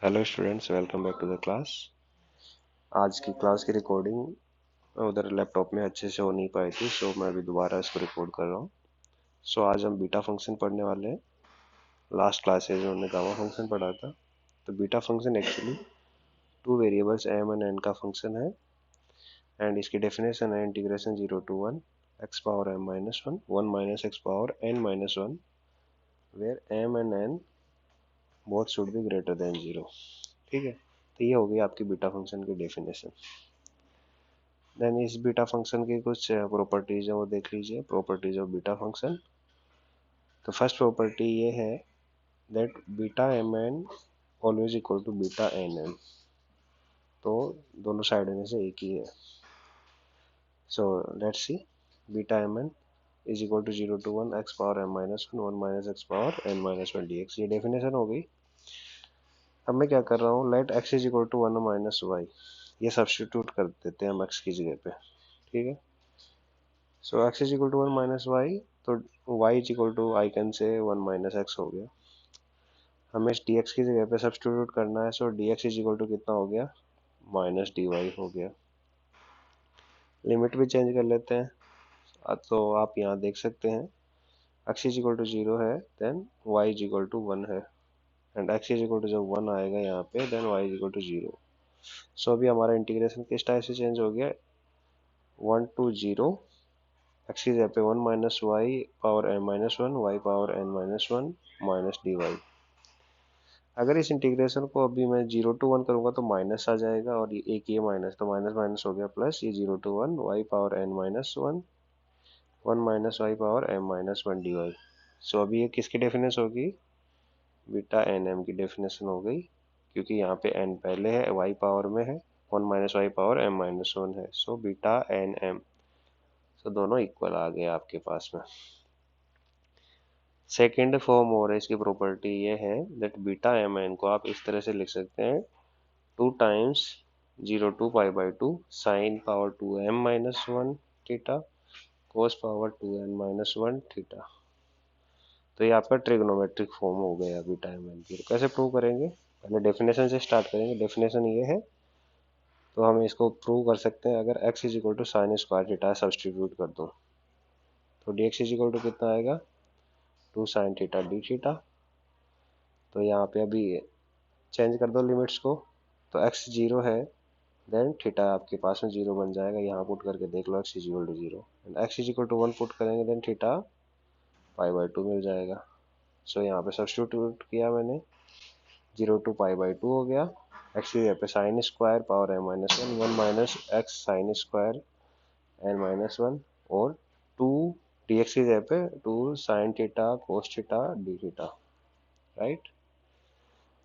Hello students, welcome back to the class. आज की class की रिकॉर्डिंग उधर लैपटॉप में अच्छे से हो नहीं पाई थी, सो मैं अभी दोबारा इसको रिकॉर्ड कर रहा हूँ। सो आज हम बीटा फंक्शन पढ़ने वाले हैं। लास्ट क्लासेज में हमने गामा फंक्शन पढ़ा था। तो beta function actually two variables m and n का फंक्शन है, एंड इसकी डेफिनेशन है integration 0 to 1 x power m minus one, 1 - x power n - 1, where m and n both should be greater than 0। ठीक है, तो ये हो गई आपकी बीटा फंक्शन की डेफिनेशन। देन इस बीटा फंक्शन की कुछ प्रॉपर्टीज है, वो देख लीजिए। Properties of beta function. तो फर्स्ट प्रॉपर्टी ये है that beta m n always equal to beta n m. तो दोनों साइड में से एक ही है। So let's see, beta m n is equal to 0 to 1 x power m minus one, 1 - x power n - 1 dx। ये डेफिनेशन हो गई। अब मैं क्या कर रहा हूँ, let x is equal to 1 - y। ये सब्स्टिट्यूट कर देते हैं हम x की जगह पे। ठीक है, so x is equal to 1 - y, तो y is equal to, I can say 1 - x हो गया। हमें इस dx की जगह पे सब्स्टिट्यूट करना है, सो dx इज इक्वल टू कितना हो गया, -dy हो गया। लिमिट भी चेंज कर लेते हैं। तो आप यहाँ देख सकते हैं x इज इक्वल टू 0 है, then y is equal to 1 है, and x is equal to जब 1 आएगा यहाँ पे, then y is equal to 0। So अभी हमारा इंटीग्रेशन किस टाइप से चेंज हो गया, 1 to 0, x की जगह पे 1 - y power m - 1, y power n - 1 minus dy। अगर इस इंटीग्रेशन को अभी मैं 0 to 1 करूंगा तो माइनस आ जाएगा, और ये एक ये माइनस, तो माइनस माइनस हो गया प्लस, ये 0 to 1 y power n - 1, 1 - y power m - 1 dy। सो अभी ये किसकी डेफिनेशन होगी, बीटा एन एम की डेफिनेशन हो गई, क्योंकि यहाँ पे n पहले है, y पावर में है, 1 - y पावर m - 1 है, सो बीटा एन एम। सो दोनों इक्वल आ गए आपके पास में। सेकेंड फॉर्म और इसकी प्रॉपर्टी ये है दैट बीटा एम एन को आप इस तरह से लिख सकते हैं, 2 times 0 to π/2 sine power 2m - 1 theta cos power 2n - 1 theta. तो ये आपका ट्रिग्नोमेट्रिक फॉर्म हो गया बीटा एम एन की। कैसे प्रूव करेंगे, पहले डेफिनेशन से स्टार्ट करेंगे। डेफिनेशन ये है, तो हम इसको प्रूव कर सकते हैं अगर x is equal to sine square theta substitute कर दो, तो dx इज इक्वल टू कितना आएगा, 2 साइन थीटा डी थीटा। तो यहाँ पे अभी चेंज कर दो लिमिट्स को, तो x 0 है, देन थीटा आपके पास में 0 बन जाएगा। यहाँ पुट करके देख लो, x is equal to 0 and x is equal to 1 put करेंगे, देन थीटा π/2 मिल जाएगा। सो यहाँ पे सब्स्टिट्यूट किया मैंने, 0 to π/2 हो गया। x की जगह पे sine square power m - 1, 1 - x sine square n - 1, और 2 dx की जगह पे 2 sine theta cos theta d theta, right.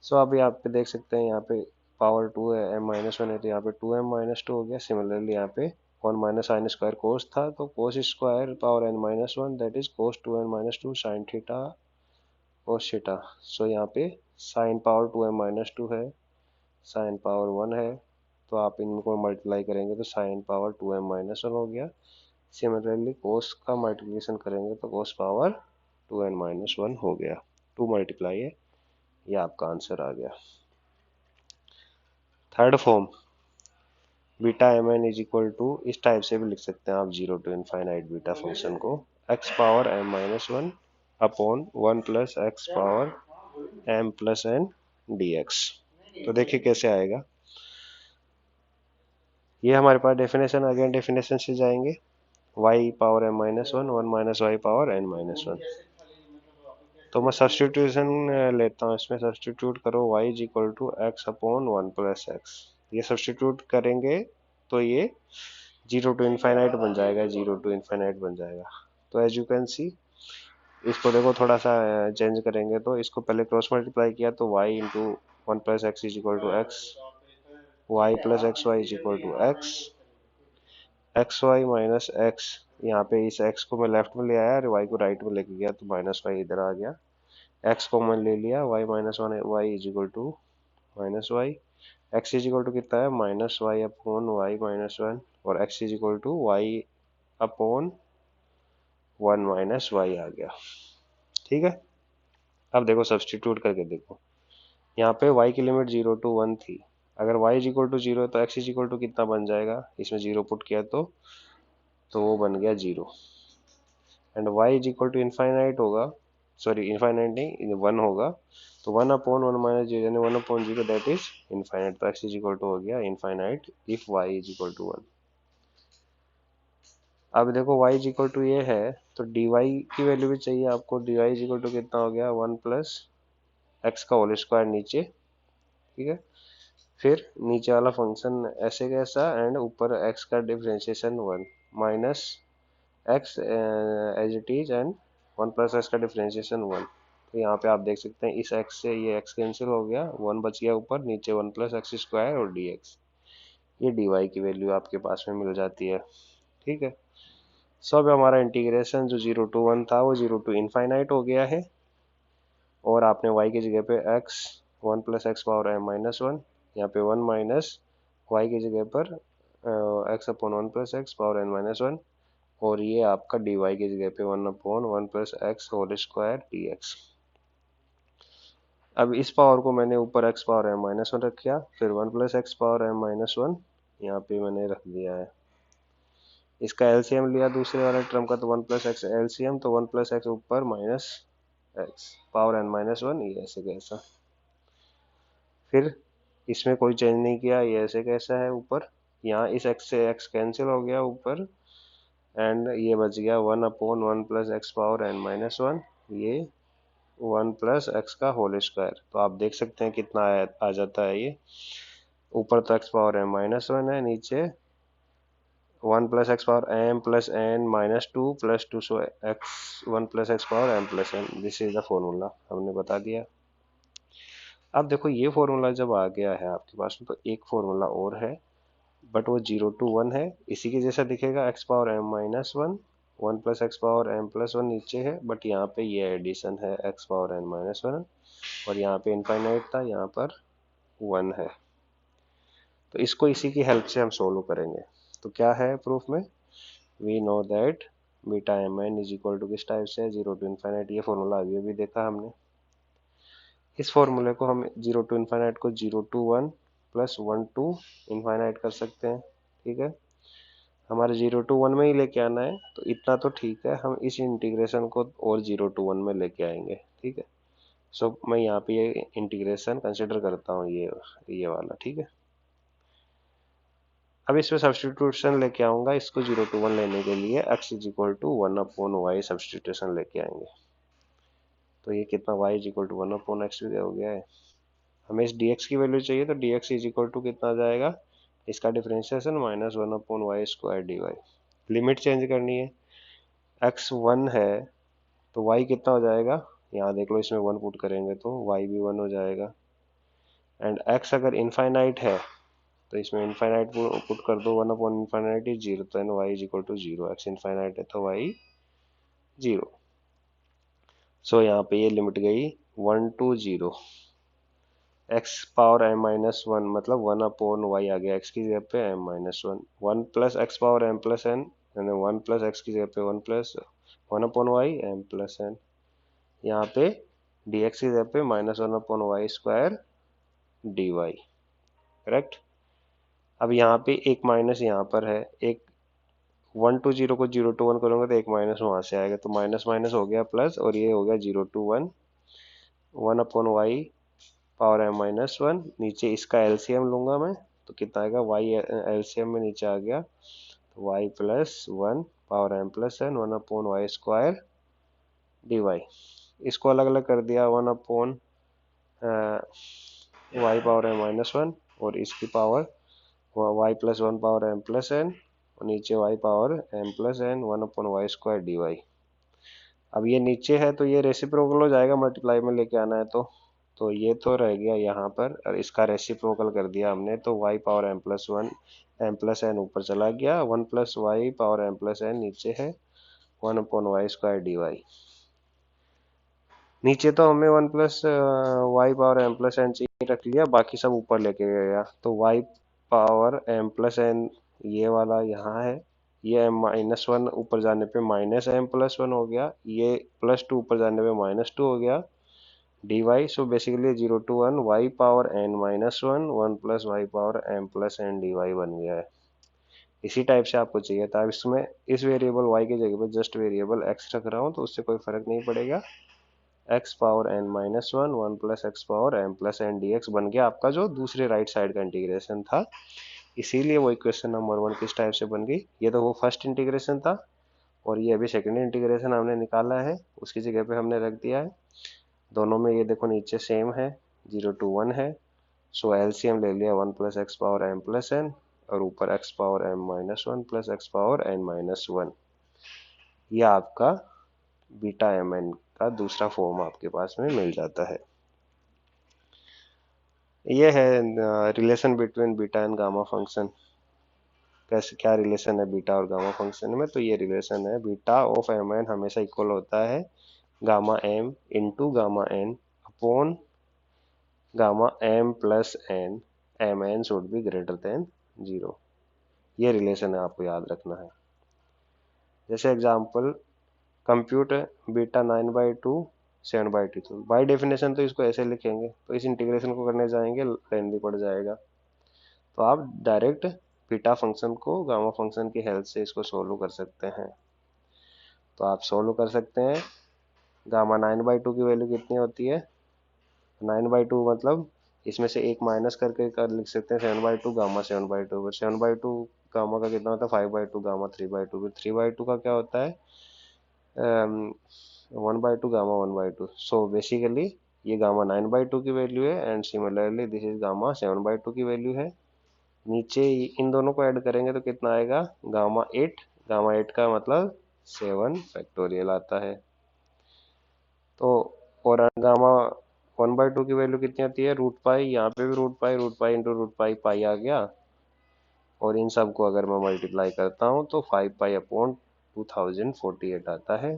So अभी आप पे देख सकते हैं, यहाँ पे पावर 2 है, m - 1 है, तो यहाँ पे 2m - 2 हो गया। सिमिलरली यहाँ पे 1 माइनस साइन स्क्वायर कोस था, तो cos square power n - 1, that is cos 2n - 2 sine theta cos theta. So यहाँ पे साइन पावर 2m - 2 है, साइन पावर 1 है, तो आप इनको मल्टीप्लाई करेंगे तो साइन पावर 2m - 1 हो गया। सिमिलरली कोस का मल्टीप्लिकेशन करेंगे तो कोस पावर 2n - 1 हो गया। 2 मल्टीप्लाई है, ये आपका आंसर आ गया। Third form, beta m n is equal to, इस टाइप से भी लिख सकते हैं आप 0 to ∞ बीटा फंक्शन को, x power m - 1 upon 1 + x power m + n dx। तो देखिए कैसे आएगा, ये हमारे पास डेफिनेशन, अगेन डेफिनेशन से जाएंगे, y power m - 1, 1 - y power n - 1। तो मैं सब्सटीट्यूशन लेता हूँ, इसमें सब्सटीट्यूट करो, y is equal to x upon 1 + x। ये सब्सटीट्यूट करेंगे तो ये 0 to ∞ बन जाएगा, 0 to ∞ बन जाएगा। तो एज यू कैन सी, इसको देखो थोड़ा सा चेंज करेंगे, तो इसको पहले क्रॉस मल्टीप्लाई किया तो y into 1 + x is equal to x, y + xy is equal to x, xy minus x, यहाँ पे इस x को मैं लेफ्ट में ले आया और y को राइट में लेके गया, तो -y इधर आ गया। x कॉमन ले लिया, y - 1 y is equal to -y, x is equal to कितना है, -y अपॉन y - 1, और x is equal to y upon 1 - y आ गया। ठीक है, अब देखो सब्सटीट्यूट करके देखो, यहाँ पे y की लिमिट 0 to 1 थी। अगर y इज इक्वल टू 0 तो x इज इक्वल टू कितना बन जाएगा, इसमें 0 पुट किया तो वो बन गया 0। And y is equal to infinite होगा, सॉरी इनफाइनाइट नहीं 1 होगा, तो 1/1 - 0 यानी 1/0 दैट इज इनफाइनाइट। तो x इज इक्वल टू हो गया infinite if y is equal to 1। अब देखो y इज इक्वल टू ये है तो dy की वैल्यू भी चाहिए आपको। dy इज इक्वल टू कितना हो गया, 1 प्लस एक्स का होल स्क्वायर नीचे, ठीक है। फिर नीचे वाला फंक्शन ऐसे कैसा, एंड ऊपर x का differentiation 1 minus x as it is, and 1 plus x का डिफरेंशिएशन 1। तो यहाँ पे आप देख सकते हैं इस x से ये x कैंसिल हो गया, 1 बच गया ऊपर, नीचे 1 प्लस एक्स स्क्वायर और dx। ये dy की वैल्यू आपके पास में मिल जाती है, ठीक है। सो अब हमारा इंटीग्रेशन जो 0 to 1 था वो 0 to इनफाइनाइट हो गया है, और आपने y की जगह पे x 1 plus x power m-1, यहाँ पे 1 माइनस वाई की जगह पर x/1 plus x power n-1, और ये आपका dy की जगह पे 1/1 plus x whole square dx। अब इस पावर को मैंने ऊपर x पावर m-1 रख दिया, फिर 1 प्लस एक्स पावर m-1 यहाँ पे मैंने रख दिया है। इसका एलसीएम लिया दूसरे वाले टर्म का, तो 1 प्लस एक्स एलसीएम, तो 1 प्लस एक्स ऊपर माइनस एक्स पावर n-1, ये ऐसे कैसा। फिर इसमें कोई चेंज नहीं किया, ये ऐसे कैसा है ऊपर, यहाँ इस x से x कैंसिल हो गया ऊपर, एंड ये बच गया 1/1 प्लस एक्स पावर n-1, ये 1 प्लस एक्स का होल स्क्वायर। तो आप देख सकते हैं कितना आ जाता है ये। ऊपर तो x पावर m-1 है, नीचे 1 plus x power m plus n-2 plus 2, so x 1 plus x power m plus n, this is the formula, हमने बता दिया। अब देखो ये फॉर्मूला जब आ गया है आपके पास में, तो एक फॉर्मूला और है, बट वो 0 to 1 है, इसी के जैसा दिखेगा, x power m-1 1 plus x power m+1 नीचे है, बट यहाँ पे ये एडिशन है x पावर n-1, और यहाँ पे इनफाइनाइट था, यहाँ पर 1 है। तो इसको इसी की हेल्प से हम सोल्व करेंगे। तो क्या है प्रूफ में, we know that beta m n is equal to किस टाइप से, 0 to इनफाइनाइट। ये फॉर्मूला अभी भी देखा हमने। इस फॉर्मूले को हम 0 to इनफाइनाइट को 0 to 1 प्लस 1 to इनफाइनाइट कर सकते हैं, ठीक है। हमारे 0 to 1 में ही लेके आना है, तो इतना तो ठीक है, हम इस इंटीग्रेशन को और 0 to 1 में लेके आएंगे, ठीक है। सो मैं यहाँ पे ये इंटीग्रेशन कंसिडर करता हूँ, ये वाला, ठीक है। अब इसमें सब्सटीट्यूशन लेके आऊंगा, इसको 0 to 1 लेने के लिए x is equal to 1/y substitution लेके आएंगे। तो ये कितना, y is equal to 1/x भी हो गया है। हमें इस dx की वैल्यू चाहिए, तो dx इज इक्वल टू कितना आ जाएगा, इसका differentiation minus 1/y square dy। Limit change करनी है, x 1 है तो y कितना हो जाएगा, यहाँ देख लो, इसमें 1 पुट करेंगे तो y भी 1 हो जाएगा। एंड x अगर इनफाइनाइट है तो इसमें इनफाइनाइट पुट कर दो, 1/इनफाइनाइट इज 0, तो y is equal to 0, x infinite है तो y 0। सो यहाँ पे ये लिमिट गई 1 to 0, x पावर m-1 मतलब 1/y आ गया, x की जगह पे m-1, 1 plus x power m+n, यानी 1 प्लस एक्स की जगह पे 1 प्लस 1/y m+n। यहाँ पे dx की जगह पे minus 1/y square dy, correct. अब यहाँ पे एक माइनस यहाँ पर है, एक 1 to 0 को 0 to 1 करूँगा तो एक माइनस वहाँ से आएगा, तो माइनस माइनस हो गया प्लस, और ये हो गया 0 to 1 1/y पावर m-1, नीचे इसका एलसीएम लूंगा मैं, तो कितना आएगा, y एलसीएम में नीचे आ गया, तो y plus 1 power m+n 1/y square dy। इसको अलग अलग कर दिया, 1/y पावर m-1, और इसकी power y plus 1 power m+n, और नीचे y power m+n 1/y square dy। अब ये नीचे है तो ये रेसिप्रोकल हो जाएगा, मल्टीप्लाई में लेके आना है तो ये तो रह गया यहाँ पर, और इसका रेसिप्रोकल कर दिया हमने, तो y पावर m+1 m+n ऊपर चला गया, 1 प्लस वाई पावर m+n नीचे है 1/y स्क्वायर dy। नीचे तो हमें 1 प्लस वाई पावर m+n चाहिए, रख लिया, बाकी सब ऊपर लेके गया, तो y पावर m+n ये वाला यहाँ है, ये m-1 ऊपर जाने पे -m+1 हो गया, ये +2 ऊपर जाने पे -2 हो गया, d y, so basically 0 to 1 y power n minus one, 1 + y power m plus n d y बन गया है। इसी टाइप से आपको चाहिए था। अब इसमें इस वेरिएबल y की जगह पे जस्ट वेरिएबल x रख रहा हूँ, तो उससे कोई फर्क नहीं पड़ेगा। x power n minus one, 1 + x power m plus n d x बन गया आपका जो दूसरे राइट साइड का इंटीग्रेशन था। इसीलिए वो इक्वेशन नंबर 1 किस टाइप से बन गई, ये तो वो फर्स्ट इंटीग्रेशन था और ये अभी सेकेंड इंटीग्रेशन हमने निकाला है, उसकी जगह पे हमने रख दिया है। दोनों में ये देखो नीचे सेम है, 0 to 1 है, सो एलसीएम ले लिया 1 + x power m plus n और ऊपर x power m minus one plus x power n minus one. यह आपका बीटा एम एन का दूसरा फॉर्म आपके पास में मिल जाता है। ये है relation between beta and gamma function. कैसे क्या रिलेशन है बीटा और गामा फंक्शन में, तो ये रिलेशन है बीटा ऑफ एम एन हमेशा इक्वल होता है gamma m into gamma n upon gamma m plus n, m n should be greater than 0। ये रिलेशन है, आपको याद रखना है। जैसे एग्जांपल कंप्यूट बीटा 9/2 7/2, तो बाय डेफिनेशन तो इसको ऐसे लिखेंगे, तो इस इंटीग्रेशन को करने जाएंगे लेंदी पड़ जाएगा, तो आप डायरेक्ट बीटा फंक्शन को गामा फंक्शन की हेल्प से इसको सोल्व कर सकते हैं। तो आप सोल्व कर सकते हैं। गामा 9/2 की वैल्यू कितनी होती है, 9/2 मतलब इसमें से एक माइनस करके कर लिख सकते हैं 7/2 गामा 7/2, फिर 7/2 गामा का कितना होता है 5/2 गामा 3/2, फिर 3/2 का क्या होता है 1/2 गामा 1/2। सो बेसिकली ये गामा 9/2 की वैल्यू है and similarly this is gamma 7/2 की वैल्यू है। नीचे इन दोनों को ऐड करेंगे तो कितना आएगा गामा 8, गामा 8 का मतलब 7 फैक्टोरियल आता है। तो और गामा 1/2 की वैल्यू कितनी आती है रूट पाई, यहाँ पे भी root pi into root pi pi आ गया, और इन सब को अगर मैं मल्टीप्लाई करता हूँ तो 5 पाई अपॉन 2048 आता है।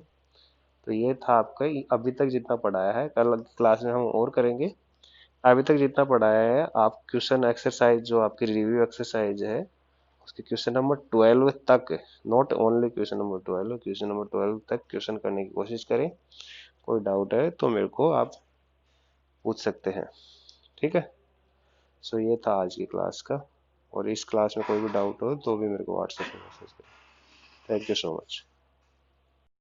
तो ये था आपका अभी तक जितना पढ़ाया है, कल क्लास में हम और करेंगे। अभी तक जितना पढ़ाया है आप क्वेश्चन एक्सरसाइज जो आपकी रिव्यू एक्सरसाइज है उसके क्वेश्चन नंबर 12 तक, not only question number 12, question number 12 तक क्वेश्चन करने की कोशिश करें। कोई डाउट है तो मेरे को आप पूछ सकते हैं, ठीक है। सो ये था आज की क्लास का, और इस क्लास में कोई भी डाउट हो तो भी मेरे को व्हाट्सएप पे मैसेज करें। Thank you so much.